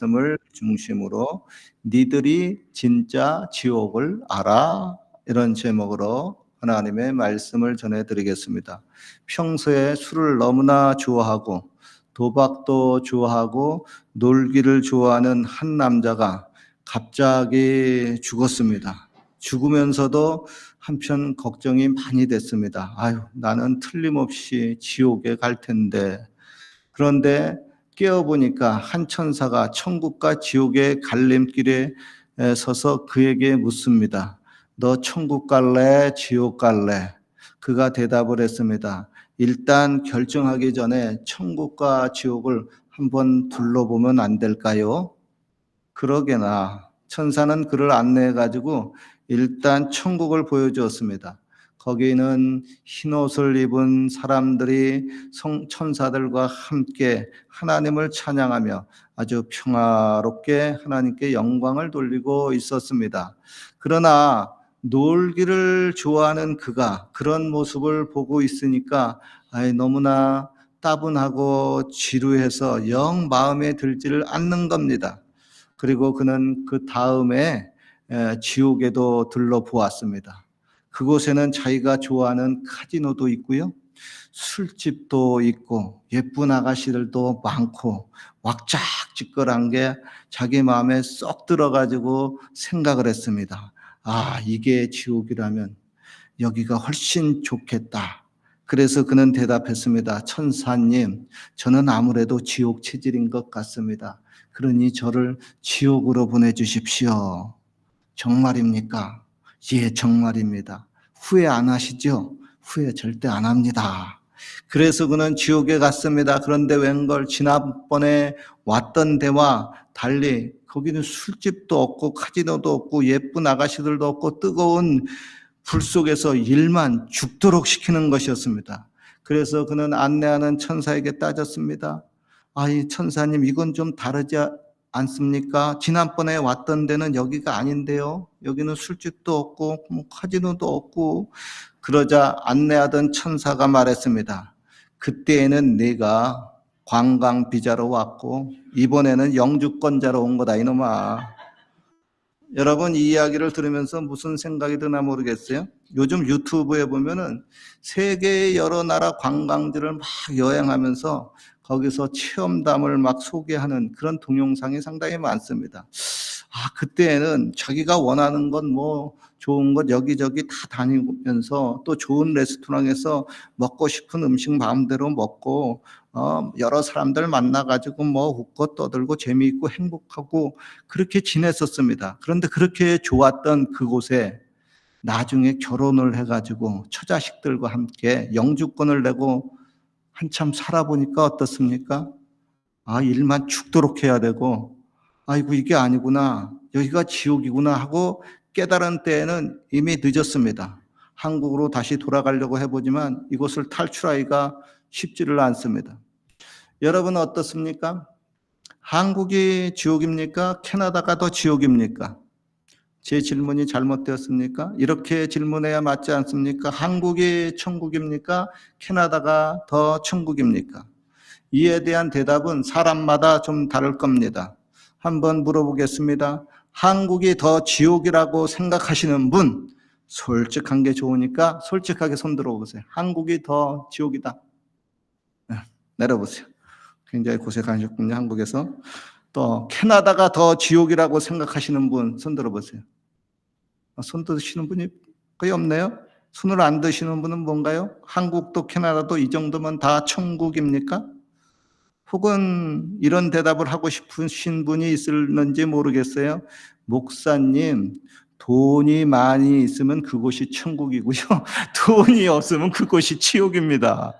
말씀을 중심으로 니들이 진짜 지옥을 알아? 이런 제목으로 하나님의 말씀을 전해드리겠습니다. 평소에 술을 너무나 좋아하고 도박도 좋아하고 놀기를 좋아하는 한 남자가 갑자기 죽었습니다. 죽으면서도 한편 걱정이 많이 됐습니다. 아유, 나는 틀림없이 지옥에 갈 텐데. 그런데 깨어보니까 한 천사가 천국과 지옥의 갈림길에 서서 그에게 묻습니다. 너 천국 갈래? 지옥 갈래? 그가 대답을 했습니다. 일단 결정하기 전에 천국과 지옥을 한번 둘러보면 안 될까요? 그러게나 천사는 그를 안내해 가지고 일단 천국을 보여주었습니다. 거기는 흰옷을 입은 사람들이 천사들과 함께 하나님을 찬양하며 아주 평화롭게 하나님께 영광을 돌리고 있었습니다. 그러나 놀기를 좋아하는 그가 그런 모습을 보고 있으니까 너무나 따분하고 지루해서 영 마음에 들지를 않는 겁니다. 그리고 그는 그 다음에 지옥에도 들러보았습니다. 그곳에는 자기가 좋아하는 카지노도 있고요. 술집도 있고 예쁜 아가씨들도 많고 왁작지껄한 게 자기 마음에 쏙 들어가지고 생각을 했습니다. 아, 이게 지옥이라면 여기가 훨씬 좋겠다. 그래서 그는 대답했습니다. 천사님, 저는 아무래도 지옥 체질인 것 같습니다. 그러니 저를 지옥으로 보내주십시오. 정말입니까? 예, 정말입니다. 후회 안 하시죠? 후회 절대 안 합니다. 그래서 그는 지옥에 갔습니다. 그런데 웬걸 지난번에 왔던 데와 달리 거기는 술집도 없고 카지노도 없고 예쁜 아가씨들도 없고 뜨거운 불 속에서 일만 죽도록 시키는 것이었습니다. 그래서 그는 안내하는 천사에게 따졌습니다. 이 천사님, 이건 좀 다르지 않습니까? 지난번에 왔던 데는 여기가 아닌데요. 여기는 술집도 없고 카지노도 없고. 그러자 안내하던 천사가 말했습니다. 그때에는 네가 관광 비자로 왔고 이번에는 영주권자로 온 거다 이놈아. 여러분, 이 이야기를 들으면서 무슨 생각이 드나 모르겠어요. 요즘 유튜브에 보면은 세계의 여러 나라 관광지를 막 여행하면서 거기서 체험담을 막 소개하는 그런 동영상이 상당히 많습니다. 그때는 자기가 원하는 건 뭐 좋은 것 여기저기 다 다니면서 또 좋은 레스토랑에서 먹고 싶은 음식 마음대로 먹고 여러 사람들 만나가지고 뭐 웃고 떠들고 재미있고 행복하고 그렇게 지냈었습니다. 그런데 그렇게 좋았던 그곳에 나중에 결혼을 해가지고 처자식들과 함께 영주권을 내고 한참 살아보니까 어떻습니까? 일만 죽도록 해야 되고, 아이고, 이게 아니구나. 여기가 지옥이구나 하고 깨달은 때에는 이미 늦었습니다. 한국으로 다시 돌아가려고 해보지만 이곳을 탈출하기가 쉽지를 않습니다. 여러분 어떻습니까? 한국이 지옥입니까? 캐나다가 더 지옥입니까? 제 질문이 잘못되었습니까? 이렇게 질문해야 맞지 않습니까? 한국이 천국입니까? 캐나다가 더 천국입니까? 이에 대한 대답은 사람마다 좀 다를 겁니다. 한번 물어보겠습니다. 한국이 더 지옥이라고 생각하시는 분, 솔직한 게 좋으니까 솔직하게 손 들어보세요. 한국이 더 지옥이다. 내려보세요. 굉장히 고생하셨군요, 한국에서. 또 캐나다가 더 지옥이라고 생각하시는 분, 손 들어보세요. 손 드시는 분이 거의 없네요. 손을 안 드시는 분은 뭔가요? 한국도 캐나다도 이 정도면 다 천국입니까? 혹은 이런 대답을 하고 싶으신 분이 있을는지 모르겠어요. 목사님, 돈이 많이 있으면 그곳이 천국이고요. 돈이 없으면 그곳이 지옥입니다.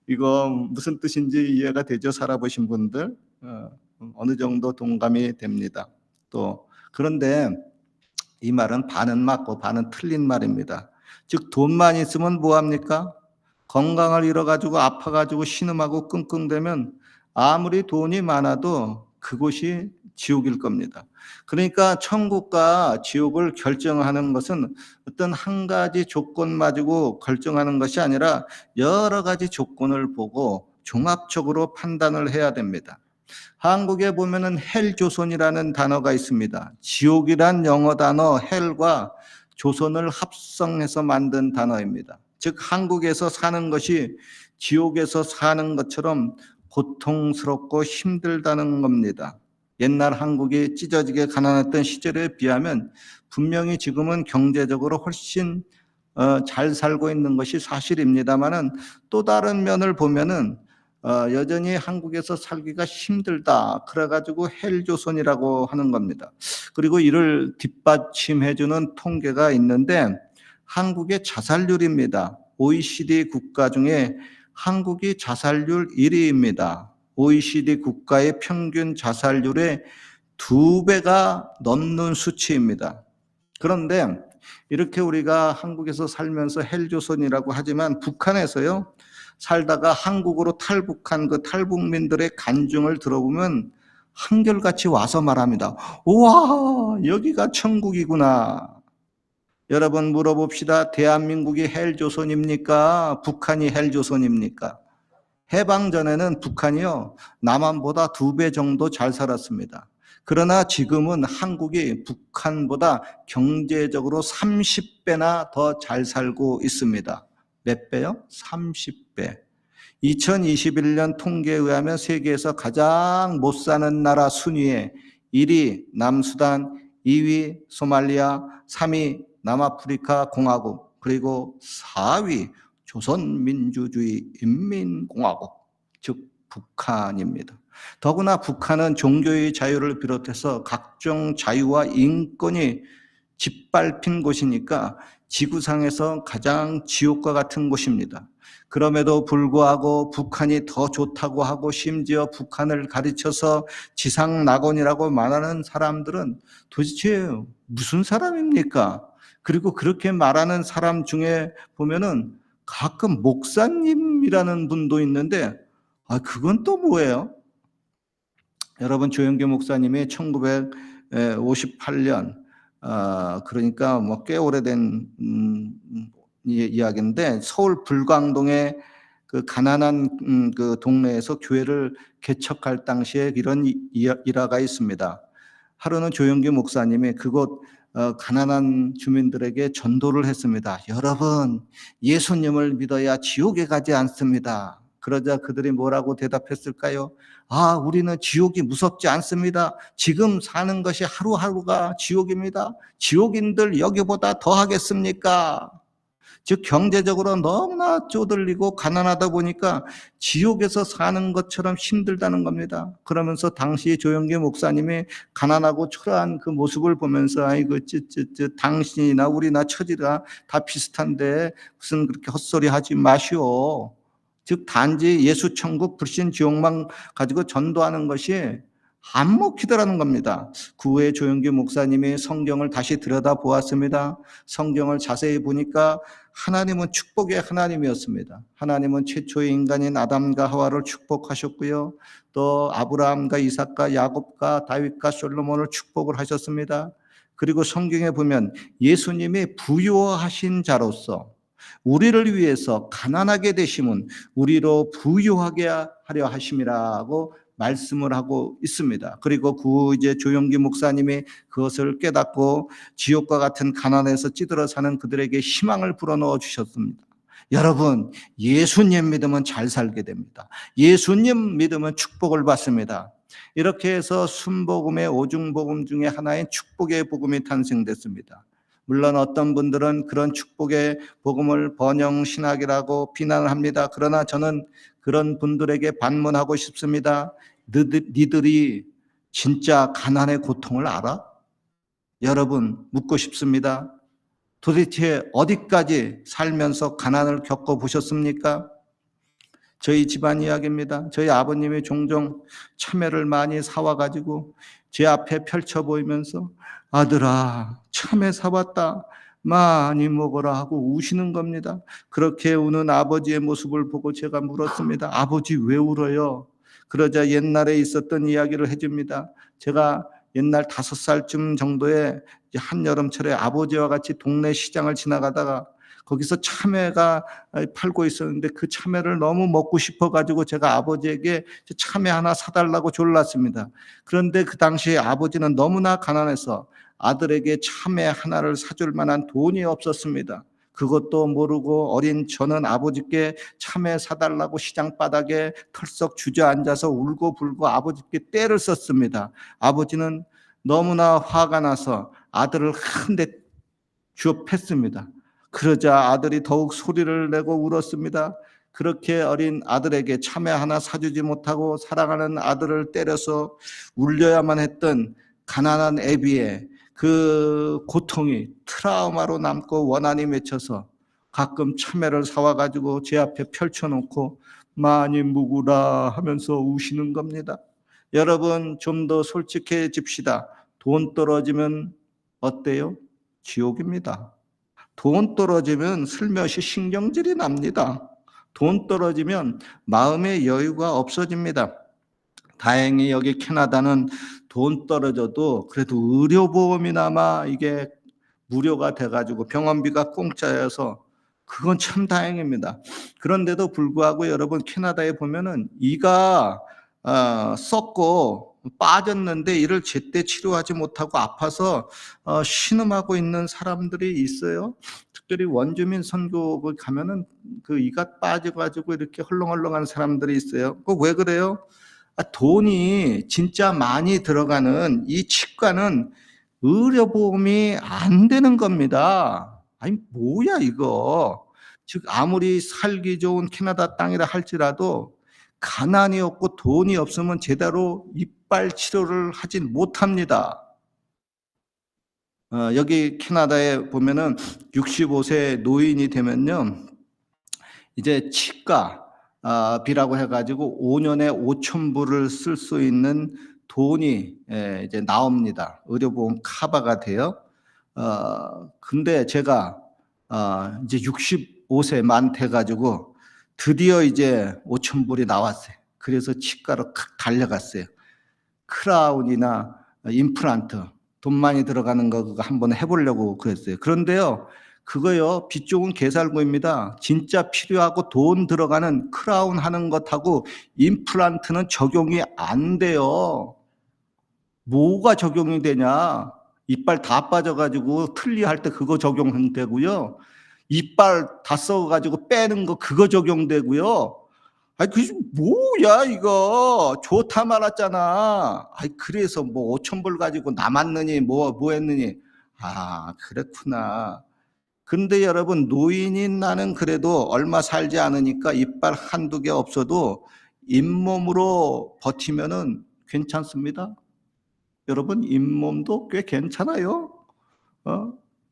이거 무슨 뜻인지 이해가 되죠? 살아보신 분들 어느 정도 동감이 됩니다. 또 그런데 이 말은 반은 맞고 반은 틀린 말입니다. 즉 돈만 있으면 뭐합니까? 건강을 잃어가지고 아파가지고 신음하고 끙끙대면 아무리 돈이 많아도 그곳이 지옥일 겁니다. 그러니까 천국과 지옥을 결정하는 것은 어떤 한 가지 조건 가지고 결정하는 것이 아니라 여러 가지 조건을 보고 종합적으로 판단을 해야 됩니다. 한국에 보면은 헬조선이라는 단어가 있습니다. 지옥이란 영어 단어 헬과 조선을 합성해서 만든 단어입니다. 즉 한국에서 사는 것이 지옥에서 사는 것처럼 고통스럽고 힘들다는 겁니다. 옛날 한국이 찢어지게 가난했던 시절에 비하면 분명히 지금은 경제적으로 훨씬 잘 살고 있는 것이 사실입니다만은 또 다른 면을 보면은 여전히 한국에서 살기가 힘들다. 그래가지고 헬조선이라고 하는 겁니다. 그리고 이를 뒷받침해주는 통계가 있는데 한국의 자살률입니다. OECD 국가 중에 한국이 자살률 1위입니다. OECD 국가의 평균 자살률의 2배가 넘는 수치입니다. 그런데 이렇게 우리가 한국에서 살면서 헬조선이라고 하지만 북한에서요, 살다가 한국으로 탈북한 그 탈북민들의 간증을 들어보면 한결같이 와서 말합니다. 우와, 여기가 천국이구나. 여러분 물어봅시다. 대한민국이 헬조선입니까? 북한이 헬조선입니까? 해방 전에는 북한이요, 남한보다 2배 정도 잘 살았습니다. 그러나 지금은 한국이 북한보다 경제적으로 30배나 더 잘 살고 있습니다. 몇 배요? 30배. 2021년 통계에 의하면 세계에서 가장 못 사는 나라 순위에 1위 남수단, 2위 소말리아, 3위 남아프리카 공화국, 그리고 4위 조선민주주의 인민공화국, 즉 북한입니다. 더구나 북한은 종교의 자유를 비롯해서 각종 자유와 인권이 짓밟힌 곳이니까 지구상에서 가장 지옥과 같은 곳입니다. 그럼에도 불구하고 북한이 더 좋다고 하고 심지어 북한을 가르쳐서 지상낙원이라고 말하는 사람들은 도대체 무슨 사람입니까? 그리고 그렇게 말하는 사람 중에 보면은 가끔 목사님이라는 분도 있는데 그건 또 뭐예요? 여러분 조영교 목사님이 1958년 그러니까 뭐 꽤 오래된 이야기인데 서울 불광동의 그 가난한 그 동네에서 교회를 개척할 당시에 이런 일화가 있습니다. 하루는 조영규 목사님이 그곳 가난한 주민들에게 전도를 했습니다. 여러분, 예수님을 믿어야 지옥에 가지 않습니다. 그러자 그들이 뭐라고 대답했을까요? 우리는 지옥이 무섭지 않습니다. 지금 사는 것이 하루하루가 지옥입니다. 지옥인들 여기보다 더 하겠습니까? 즉 경제적으로 너무나 쪼들리고 가난하다 보니까 지옥에서 사는 것처럼 힘들다는 겁니다. 그러면서 당시 조영기 목사님이 가난하고 초라한 그 모습을 보면서 아이고 당신이나 우리나 처지가 다 비슷한데 무슨 그렇게 헛소리 하지 마시오. 즉 단지 예수 천국 불신 지옥만 가지고 전도하는 것이 안 먹히더라는 겁니다. 그 후에 조영기 목사님이 성경을 다시 들여다보았습니다. 성경을 자세히 보니까 하나님은 축복의 하나님이었습니다. 하나님은 최초의 인간인 아담과 하와를 축복하셨고요. 또 아브라함과 이삭과 야곱과 다윗과 솔로몬을 축복을 하셨습니다. 그리고 성경에 보면 예수님이 부유하신 자로서 우리를 위해서 가난하게 되심은 우리로 부유하게 하려 하심이라고 말씀을 하고 있습니다. 그리고 그 이제 조영기 목사님이 그것을 깨닫고 지옥과 같은 가난에서 찌들어 사는 그들에게 희망을 불어넣어 주셨습니다. 여러분, 예수님 믿으면 잘 살게 됩니다. 예수님 믿으면 축복을 받습니다. 이렇게 해서 순복음의 오중복음 중에 하나인 축복의 복음이 탄생됐습니다. 물론 어떤 분들은 그런 축복의 복음을 번영신학이라고 비난을 합니다. 그러나 저는 그런 분들에게 반문하고 싶습니다. 니들이 진짜 가난의 고통을 알아? 여러분 묻고 싶습니다. 도대체 어디까지 살면서 가난을 겪어보셨습니까? 저희 집안 이야기입니다. 저희 아버님이 종종 참외를 많이 사와가지고 제 앞에 펼쳐 보이면서 아들아 참외 사왔다 많이 먹어라 하고 우시는 겁니다. 그렇게 우는 아버지의 모습을 보고 제가 물었습니다. 아버지 왜 울어요? 그러자 옛날에 있었던 이야기를 해줍니다. 제가 옛날 5살쯤 정도에 한여름철에 아버지와 같이 동네 시장을 지나가다가 거기서 참외가 팔고 있었는데 그 참외를 너무 먹고 싶어 가지고 제가 아버지에게 참외 하나 사달라고 졸랐습니다. 그런데 그 당시에 아버지는 너무나 가난해서 아들에게 참외 하나를 사줄 만한 돈이 없었습니다. 그것도 모르고 어린 저는 아버지께 참외 사달라고 시장 바닥에 털썩 주저앉아서 울고불고 아버지께 떼를 썼습니다. 아버지는 너무나 화가 나서 아들을 한 대 주어 팼습니다. 그러자 아들이 더욱 소리를 내고 울었습니다. 그렇게 어린 아들에게 참외 하나 사주지 못하고 사랑하는 아들을 때려서 울려야만 했던 가난한 애비의 그 고통이 트라우마로 남고 원한이 맺혀서 가끔 참외를 사와가지고 제 앞에 펼쳐놓고 많이 묵으라 하면서 우시는 겁니다. 여러분, 좀 더 솔직해집시다. 돈 떨어지면 어때요? 지옥입니다. 돈 떨어지면 슬며시 신경질이 납니다. 돈 떨어지면 마음의 여유가 없어집니다. 다행히 여기 캐나다는 돈 떨어져도 그래도 의료보험이나마 이게 무료가 돼가지고 병원비가 공짜여서 그건 참 다행입니다. 그런데도 불구하고 여러분, 캐나다에 보면은 이가 썩고 빠졌는데 이를 제때 치료하지 못하고 아파서 신음하고 있는 사람들이 있어요. 특별히 원주민 선교를 가면은 그 이가 빠져가지고 이렇게 헐렁헐렁한 사람들이 있어요. 왜 그래요? 돈이 진짜 많이 들어가는 이 치과는 의료보험이 안 되는 겁니다. 아니, 뭐야, 이거. 즉, 아무리 살기 좋은 캐나다 땅이라 할지라도 가난이 없고 돈이 없으면 제대로 이빨 치료를 하진 못합니다. 여기 캐나다에 보면은 65세 노인이 되면요, 이제 치과 비라고 해가지고 5년에 5,000불을 쓸 수 있는 돈이 이제 나옵니다. 의료보험 커버가 돼요. 근데 제가 이제 65세 만 돼가지고 드디어 이제 5,000불이 나왔어요. 그래서 치과로 달려갔어요. 크라운이나 임플란트 돈 많이 들어가는 거 그거 한번 해보려고 그랬어요. 그런데요, 그거요, 빚 좋은 개살구입니다. 진짜 필요하고 돈 들어가는 크라운 하는 것하고 임플란트는 적용이 안 돼요. 뭐가 적용이 되냐? 이빨 다 빠져가지고 틀니할 때 그거 적용되고요. 이빨 다 썩어가지고 빼는 거 그거 적용되고요. 아니, 그 뭐야 이거 좋다 말았잖아. 아니, 그래서 뭐 5,000불 가지고 남았느니 뭐 했느니. 아, 그렇구나. 근데 여러분, 노인인 나는 그래도 얼마 살지 않으니까 이빨 한두 개 없어도 잇몸으로 버티면은 괜찮습니다. 여러분, 잇몸도 꽤 괜찮아요.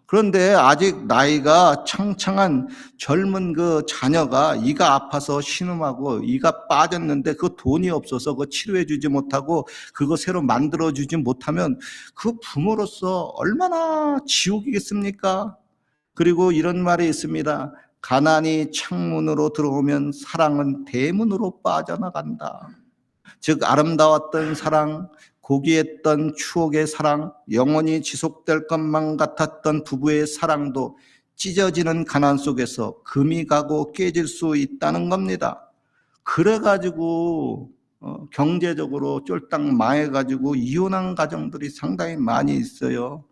그런데 아직 나이가 창창한 젊은 그 자녀가 이가 아파서 신음하고 이가 빠졌는데 그 돈이 없어서 그거 치료해 주지 못하고 그거 새로 만들어 주지 못하면 그 부모로서 얼마나 지옥이겠습니까? 그리고 이런 말이 있습니다. 가난이 창문으로 들어오면 사랑은 대문으로 빠져나간다. 즉, 아름다웠던 사랑, 고귀했던 추억의 사랑, 영원히 지속될 것만 같았던 부부의 사랑도 찢어지는 가난 속에서 금이 가고 깨질 수 있다는 겁니다. 그래가지고 경제적으로 쫄딱 망해가지고 이혼한 가정들이 상당히 많이 있어요.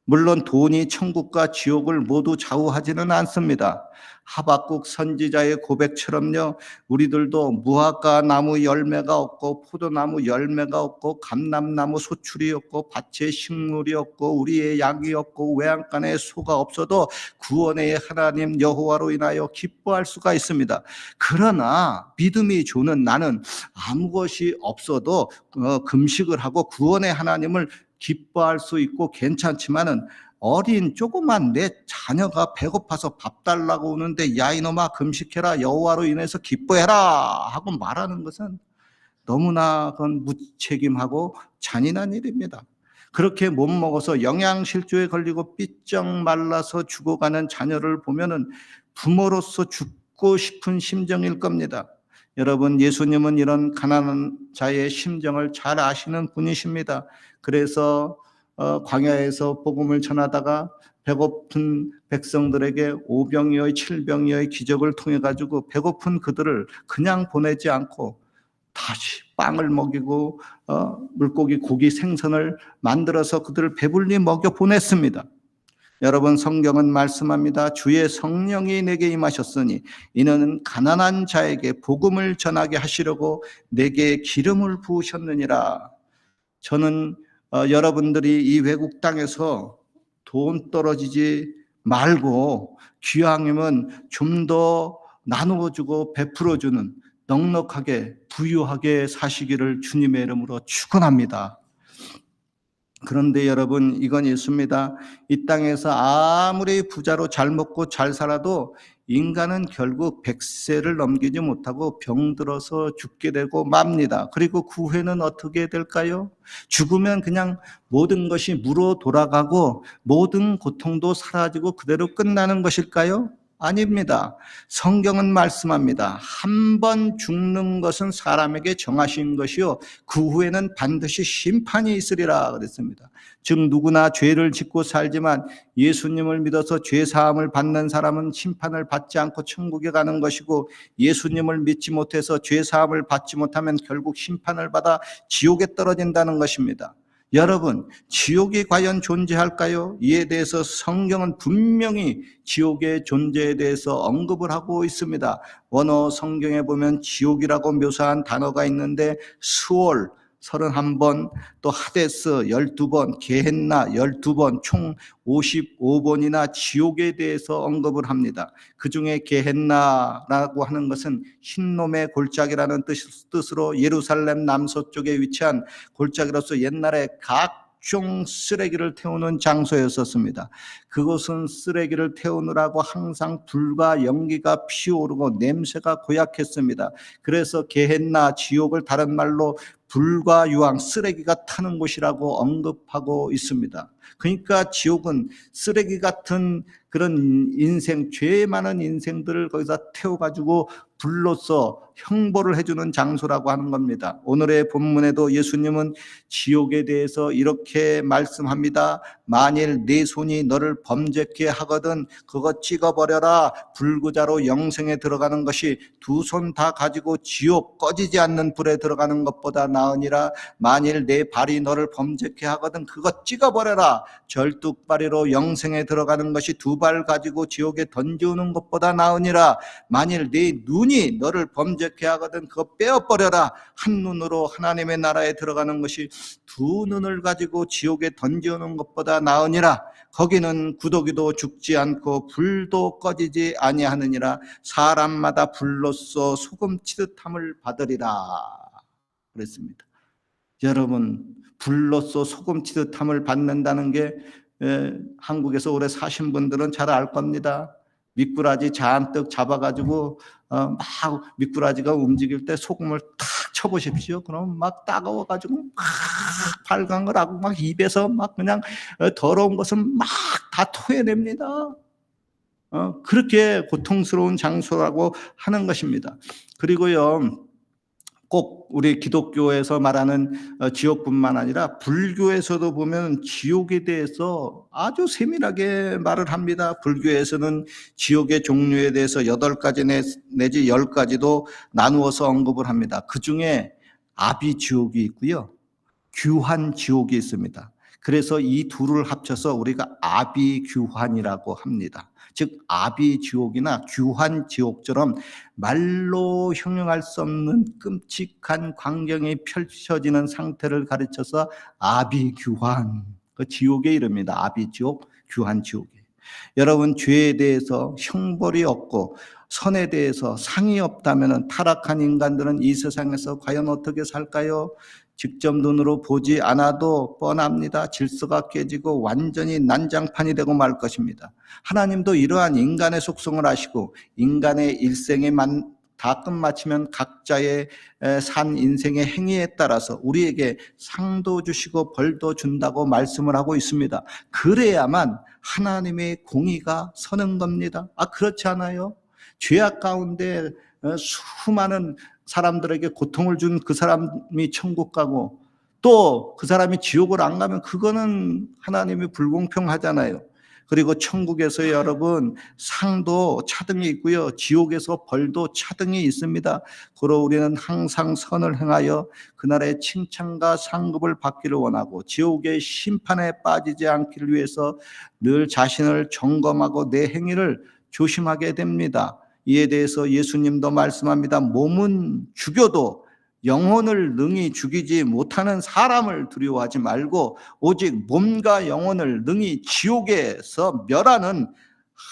물론 돈이 천국과 지옥을 모두 좌우하지는 않습니다. 하박국 선지자의 고백처럼요, 우리들도 무화과 나무 열매가 없고 포도나무 열매가 없고 감람나무 소출이 없고 밭에 식물이 없고 우리의 양이 없고 외양간에 소가 없어도 구원의 하나님 여호와로 인하여 기뻐할 수가 있습니다. 그러나 믿음이 좋은 나는 아무것이 없어도 금식을 하고 구원의 하나님을 기뻐할 수 있고 괜찮지만은 어린 조그만 내 자녀가 배고파서 밥 달라고 오는데 야 이놈아 금식해라 여호와로 인해서 기뻐해라 하고 말하는 것은 너무나 그건 무책임하고 잔인한 일입니다. 그렇게 못 먹어서 영양실조에 걸리고 삐쩍 말라서 죽어가는 자녀를 보면은 부모로서 죽고 싶은 심정일 겁니다. 여러분, 예수님은 이런 가난한 자의 심정을 잘 아시는 분이십니다. 그래서 광야에서 복음을 전하다가 배고픈 백성들에게 오병이어의 칠병이어의 기적을 통해 가지고 배고픈 그들을 그냥 보내지 않고 다시 빵을 먹이고 물고기, 고기, 생선을 만들어서 그들을 배불리 먹여 보냈습니다. 여러분, 성경은 말씀합니다. 주의 성령이 내게 임하셨으니 이는 가난한 자에게 복음을 전하게 하시려고 내게 기름을 부으셨느니라. 저는 여러분들이 이 외국 땅에서 돈 떨어지지 말고 기왕이면 좀 더 나누어주고 베풀어주는 넉넉하게 부유하게 사시기를 주님의 이름으로 축원합니다. 그런데 여러분, 이건 있습니다. 이 땅에서 아무리 부자로 잘 먹고 잘 살아도 인간은 결국 100세를 넘기지 못하고 병들어서 죽게 되고 맙니다. 그리고 그 후에는 어떻게 될까요? 죽으면 그냥 모든 것이 무로 돌아가고 모든 고통도 사라지고 그대로 끝나는 것일까요? 아닙니다. 성경은 말씀합니다. 한 번 죽는 것은 사람에게 정하신 것이요 그 후에는 반드시 심판이 있으리라 그랬습니다. 즉 누구나 죄를 짓고 살지만 예수님을 믿어서 죄 사함을 받는 사람은 심판을 받지 않고 천국에 가는 것이고, 예수님을 믿지 못해서 죄 사함을 받지 못하면 결국 심판을 받아 지옥에 떨어진다는 것입니다. 여러분, 지옥이 과연 존재할까요? 이에 대해서 성경은 분명히 지옥의 존재에 대해서 언급을 하고 있습니다. 원어 성경에 보면 지옥이라고 묘사한 단어가 있는데 스월 31번, 또 하데스 12번, 게헨나 12번, 총 55번이나 지옥에 대해서 언급을 합니다. 그 중에 게헨나라고 하는 것은 흰놈의 골짜기라는 뜻으로 예루살렘 남서쪽에 위치한 골짜기로서 옛날에 각종 쓰레기를 태우는 장소였었습니다. 그곳은 쓰레기를 태우느라고 항상 불과 연기가 피어오르고 냄새가 고약했습니다. 그래서 게헨나, 지옥을 다른 말로 불과 유황, 쓰레기가 타는 곳이라고 언급하고 있습니다. 그러니까 지옥은 쓰레기 같은 그런 인생, 죄 많은 인생들을 거기서 태워가지고 불로써 형벌을 해주는 장소라고 하는 겁니다. 오늘의 본문에도 예수님은 지옥에 대해서 이렇게 말씀합니다. 만일 네 손이 너를 범죄케 하거든 그거 찍어버려라. 불구자로 영생에 들어가는 것이 두 손 다 가지고 지옥 꺼지지 않는 불에 들어가는 것보다 나으니라. 만일 네 발이 너를 범죄케 하거든 그거 찍어버려라. 절뚝발이로 영생에 들어가는 것이 두 발 가지고 지옥에 던지는 것보다 나으니라. 만일 네 눈이 너를 범죄케 하거든 그거 빼어버려라. 한 눈으로 하나님의 나라에 들어가는 것이 두 눈을 가지고 지옥에 던지는 것보다 나으니라. 거기는 구더기도 죽지 않고 불도 꺼지지 아니하느니라. 사람마다 불로써 소금 치듯함을 받으리라 그랬습니다. 여러분, 불로써 소금 치듯함을 받는다는 게 한국에서 오래 사신 분들은 잘 알 겁니다. 미꾸라지 잔뜩 잡아가지고 막 미꾸라지가 움직일 때 소금을 탁 쳐보십시오. 그럼 막 따가워가지고 막 발광을 하고 막 입에서 막 그냥 더러운 것은 막 다 토해냅니다. 그렇게 고통스러운 장소라고 하는 것입니다. 그리고요, 꼭 우리 기독교에서 말하는 지옥뿐만 아니라 불교에서도 보면 지옥에 대해서 아주 세밀하게 말을 합니다. 불교에서는 지옥의 종류에 대해서 8가지 내지 10가지도 나누어서 언급을 합니다. 그 중에 아비지옥이 있고요, 규환지옥이 있습니다. 그래서 이 둘을 합쳐서 우리가 아비규환이라고 합니다. 즉 아비지옥이나 규환지옥처럼 말로 형용할 수 없는 끔찍한 광경이 펼쳐지는 상태를 가르쳐서 아비규환, 그 지옥의 이름입니다. 아비지옥, 규환지옥. 여러분, 죄에 대해서 형벌이 없고 선에 대해서 상이 없다면 타락한 인간들은 이 세상에서 과연 어떻게 살까요? 직접 눈으로 보지 않아도 뻔합니다. 질서가 깨지고 완전히 난장판이 되고 말 것입니다. 하나님도 이러한 인간의 속성을 아시고 인간의 일생에 다 끝마치면 각자의 산 인생의 행위에 따라서 우리에게 상도 주시고 벌도 준다고 말씀을 하고 있습니다. 그래야만 하나님의 공의가 서는 겁니다. 그렇지 않아요? 죄악 가운데 수많은 사람들에게 고통을 준 그 사람이 천국 가고 또 그 사람이 지옥을 안 가면 그거는 하나님이 불공평하잖아요. 그리고 천국에서 여러분 상도 차등이 있고요. 지옥에서 벌도 차등이 있습니다. 그러 우리는 항상 선을 행하여 그날의 칭찬과 상급을 받기를 원하고 지옥의 심판에 빠지지 않기를 위해서 늘 자신을 점검하고 내 행위를 조심하게 됩니다. 이에 대해서 예수님도 말씀합니다. 몸은 죽여도 영혼을 능히 죽이지 못하는 사람을 두려워하지 말고 오직 몸과 영혼을 능히 지옥에서 멸하는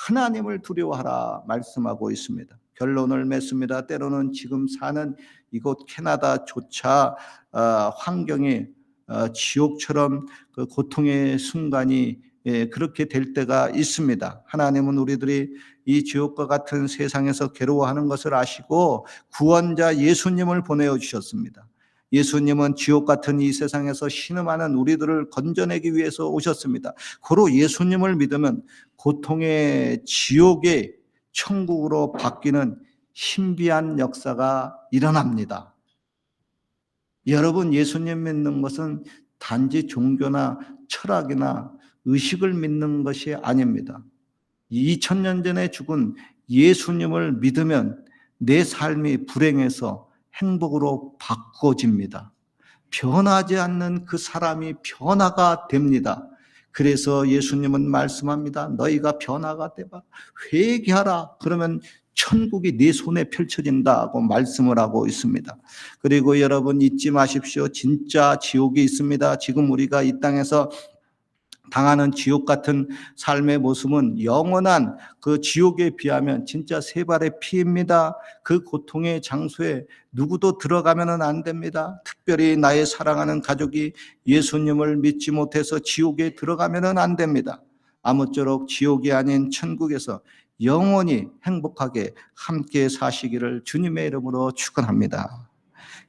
하나님을 두려워하라 말씀하고 있습니다. 결론을 맺습니다. 때로는 지금 사는 이곳 캐나다조차 환경이 지옥처럼 그 고통의 순간이 그렇게 될 때가 있습니다. 하나님은 우리들이 이 지옥과 같은 세상에서 괴로워하는 것을 아시고 구원자 예수님을 보내주셨습니다. 예수님은 지옥 같은 이 세상에서 신음하는 우리들을 건져내기 위해서 오셨습니다. 고로 예수님을 믿으면 고통의 지옥의 천국으로 바뀌는 신비한 역사가 일어납니다. 여러분, 예수님 믿는 것은 단지 종교나 철학이나 의식을 믿는 것이 아닙니다. 2000년 전에 죽은 예수님을 믿으면 내 삶이 불행해서 행복으로 바꿔집니다. 변하지 않는 그 사람이 변화가 됩니다. 그래서 예수님은 말씀합니다. 너희가 변화가 되봐 회개하라. 그러면 천국이 네 손에 펼쳐진다고 말씀을 하고 있습니다. 그리고 여러분 잊지 마십시오. 진짜 지옥이 있습니다. 지금 우리가 이 땅에서 당하는 지옥 같은 삶의 모습은 영원한 그 지옥에 비하면 진짜 세 발의 피입니다. 그 고통의 장소에 누구도 들어가면 안 됩니다. 특별히 나의 사랑하는 가족이 예수님을 믿지 못해서 지옥에 들어가면 안 됩니다. 아무쪼록 지옥이 아닌 천국에서 영원히 행복하게 함께 사시기를 주님의 이름으로 축원합니다.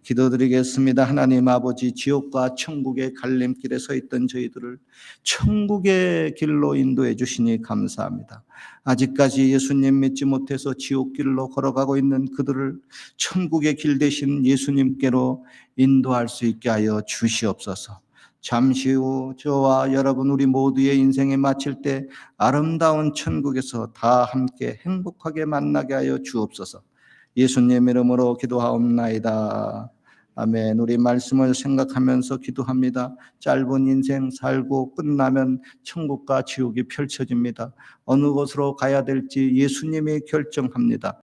기도드리겠습니다. 하나님 아버지, 지옥과 천국의 갈림길에 서 있던 저희들을 천국의 길로 인도해 주시니 감사합니다. 아직까지 예수님 믿지 못해서 지옥길로 걸어가고 있는 그들을 천국의 길 대신 예수님께로 인도할 수 있게 하여 주시옵소서. 잠시 후 저와 여러분 우리 모두의 인생에 마칠 때 아름다운 천국에서 다 함께 행복하게 만나게 하여 주옵소서. 예수님 이름으로 기도하옵나이다. 아멘. 우리 말씀을 생각하면서 기도합니다. 짧은 인생 살고 끝나면 천국과 지옥이 펼쳐집니다. 어느 곳으로 가야 될지 예수님이 결정합니다.